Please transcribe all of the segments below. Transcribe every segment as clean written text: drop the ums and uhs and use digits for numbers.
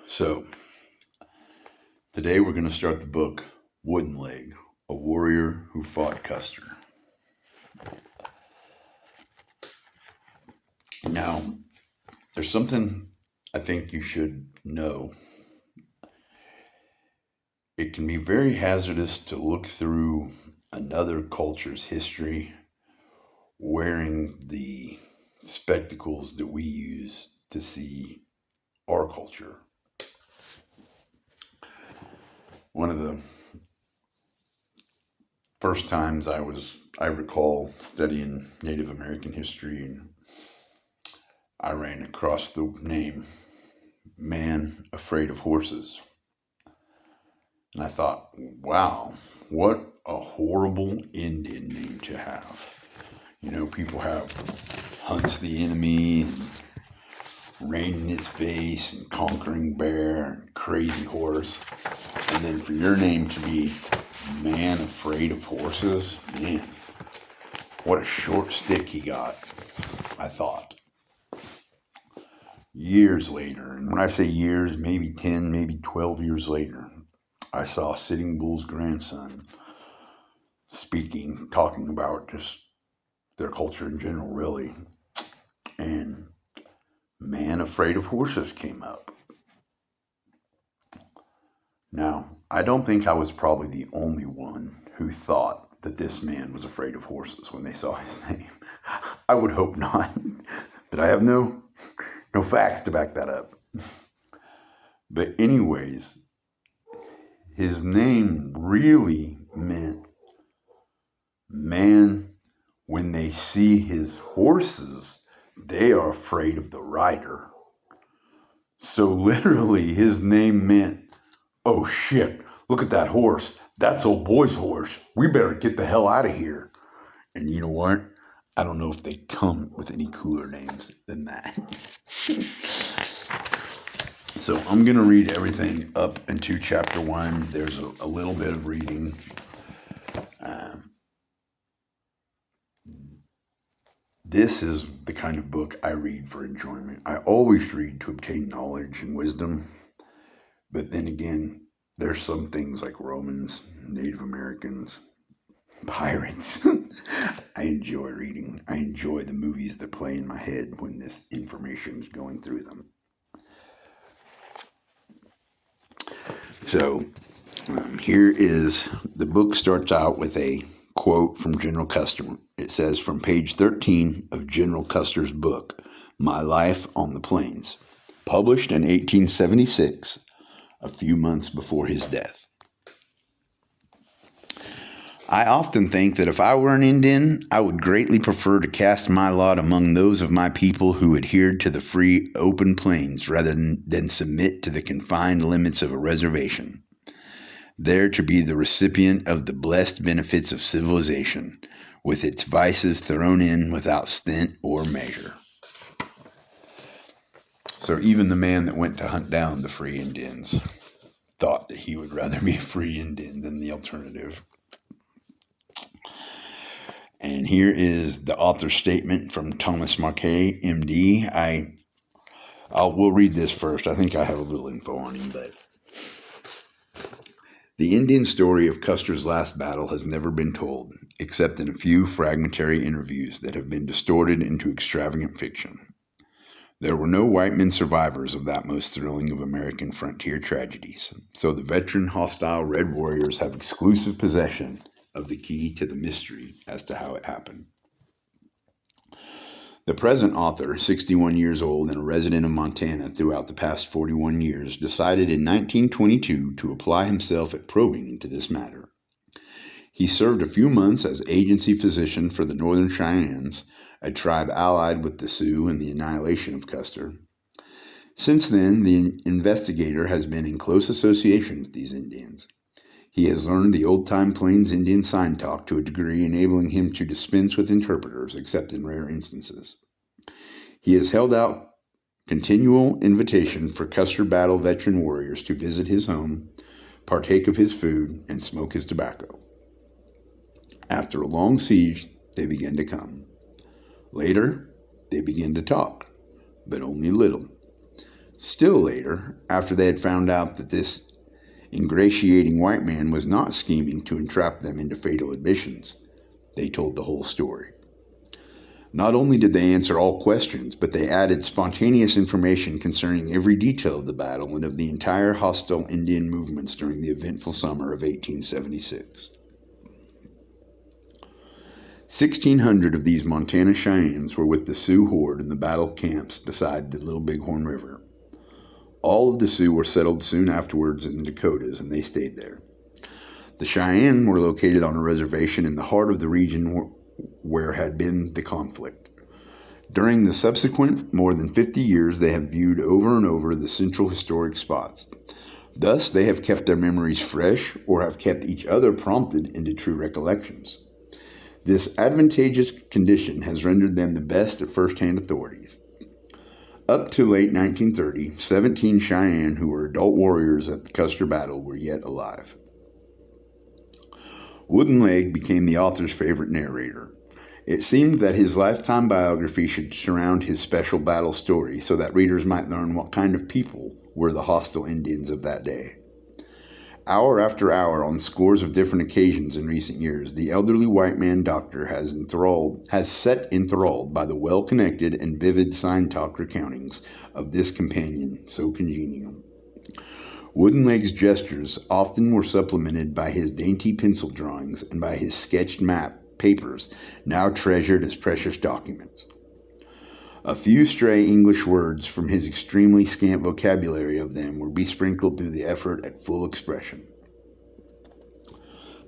So, today we're going to start the book Wooden Leg, a warrior who fought Custer. Now, there's something I think you should know. It can be very hazardous to look through another culture's history wearing the spectacles that we use to see our culture. One of the first times I recall studying Native American history, and I ran across the name Man Afraid of Horses. And I thought, wow, what a horrible Indian name to have. You know, people have hunts the enemy and rain in its face and conquering bear and crazy horse. And then for your name to be Man Afraid of Horses, man, what a short stick he got, I thought. Years later, and when I say years, maybe 10, maybe 12 years later, I saw Sitting Bull's grandson speaking, talking about just their culture in general, really. And Man Afraid of Horses came up. Now, I don't think I was probably the only one who thought that this man was afraid of horses when they saw his name. I would hope not, but I have no facts to back that up. But anyways, his name really meant man, when they see his horses, they are afraid of the rider. So literally his name meant, oh shit, look at that horse. That's old boy's horse. We better get the hell out of here. And you know what? I don't know if they come with any cooler names than that. So I'm going to read everything up into chapter 1. There's a little bit of reading. This is the kind of book I read for enjoyment. I always read to obtain knowledge and wisdom. But then again, there's some things like Romans, Native Americans, pirates. I enjoy reading. I enjoy the movies that play in my head when this information is going through them. So here is, the book starts out with a quote from General Custer. It says, from page 13 of General Custer's book, My Life on the Plains, published in 1876, a few months before his death. I often think that if I were an Indian, I would greatly prefer to cast my lot among those of my people who adhered to the free, open plains rather than submit to the confined limits of a reservation, there to be the recipient of the blessed benefits of civilization, with its vices thrown in without stint or measure. So even the man that went to hunt down the free Indians thought that he would rather be a free Indian than the alternative. And here is the author's statement from Thomas Marquet, MD. We'll read this first. I think I have a little info on him, but the Indian story of Custer's last battle has never been told, except in a few fragmentary interviews that have been distorted into extravagant fiction. There were no white men survivors of that most thrilling of American frontier tragedies, so the veteran hostile Red Warriors have exclusive possession of the key to the mystery as to how it happened. The present author, 61 years old and a resident of Montana throughout the past 41 years, decided in 1922 to apply himself at probing into this matter. He served a few months as agency physician for the Northern Cheyennes, a tribe allied with the Sioux in the annihilation of Custer. Since then, the investigator has been in close association with these Indians. He has learned the old-time Plains Indian sign talk to a degree enabling him to dispense with interpreters, except in rare instances. He has held out continual invitation for Custer battle veteran warriors to visit his home, partake of his food, and smoke his tobacco. After a long siege, they begin to come. Later, they begin to talk, but only little. Still later, after they had found out that this ingratiating white man was not scheming to entrap them into fatal admissions, they told the whole story. Not only did they answer all questions, but they added spontaneous information concerning every detail of the battle and of the entire hostile Indian movements during the eventful summer of 1876. 1,600 of these Montana Cheyennes were with the Sioux horde in the battle camps beside the Little Bighorn River. All of the Sioux were settled soon afterwards in the Dakotas, and they stayed there. The Cheyenne were located on a reservation in the heart of the region where had been the conflict. During the subsequent more than 50 years, they have viewed over and over the central historic spots. Thus, they have kept their memories fresh or have kept each other prompted into true recollections. This advantageous condition has rendered them the best of first-hand authorities. Up to late 1930, 17 Cheyenne who were adult warriors at the Custer Battle were yet alive. Wooden Leg became the author's favorite narrator. It seemed that his lifetime biography should surround his special battle story so that readers might learn what kind of people were the hostile Indians of that day. Hour after hour, on scores of different occasions in recent years, the elderly white man doctor has sat enthralled by the well-connected and vivid sign-talk recountings of this companion so congenial. Wooden Leg's gestures often were supplemented by his dainty pencil drawings and by his sketched map papers, now treasured as precious documents. A few stray English words from his extremely scant vocabulary of them were besprinkled through the effort at full expression.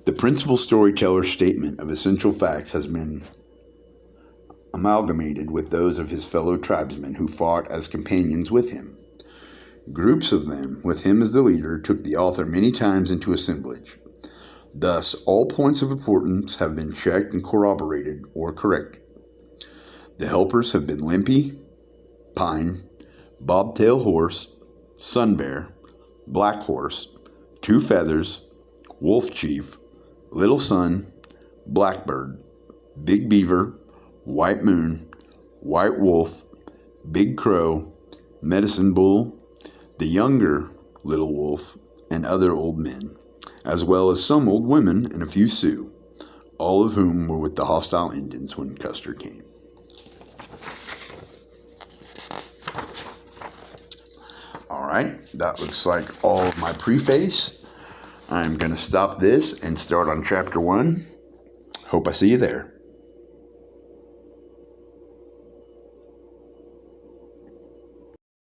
The principal storyteller's statement of essential facts has been amalgamated with those of his fellow tribesmen who fought as companions with him. Groups of them, with him as the leader, took the author many times into assemblage. Thus, all points of importance have been checked and corroborated or corrected. The helpers have been Limpy, Pine, Bobtail Horse, Sun Bear, Black Horse, Two Feathers, Wolf Chief, Little Sun, Blackbird, Big Beaver, White Moon, White Wolf, Big Crow, Medicine Bull, the younger Little Wolf, and other old men, as well as some old women and a few Sioux, all of whom were with the hostile Indians when Custer came. Alright, that looks like all of my preface. I'm going to stop this and start on chapter 1. Hope I see you there.